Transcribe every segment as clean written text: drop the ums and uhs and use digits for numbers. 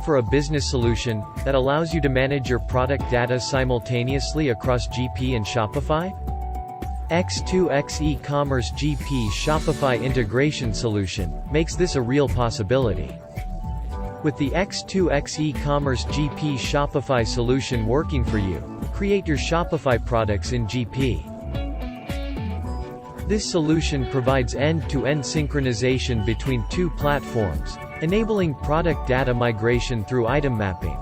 for a business solution that allows you to manage your product data simultaneously across GP and Shopify? X2x eCommerce GP-Shopify integration solution makes this a real possibility. With the X2x eCommerce GP-Shopify solution working for you, create your Shopify products in GP. This solution provides end-to-end synchronization between two platforms, enabling product data migration through item mapping.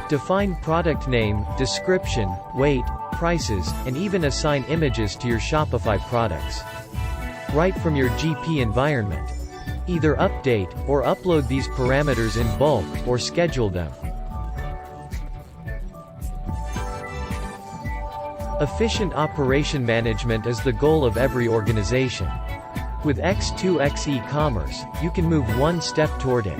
Define product name, description, weight, prices, and even assign images to your Shopify products right from your GP environment. Either update or upload these parameters in bulk or schedule them. Efficient operation management is the goal of every organization. With X2x eCommerce, you can move one step toward it.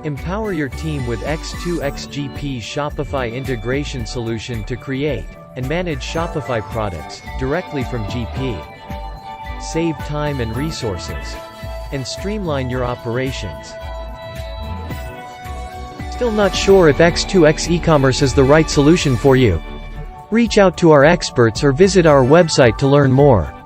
Empower your team with X2x GP-Shopify integration solution to create and manage Shopify products directly from GP. Save time and resources, and streamline your operations. Still not sure if X2x eCommerce is the right solution for you? Reach out to our experts or visit our website to learn more.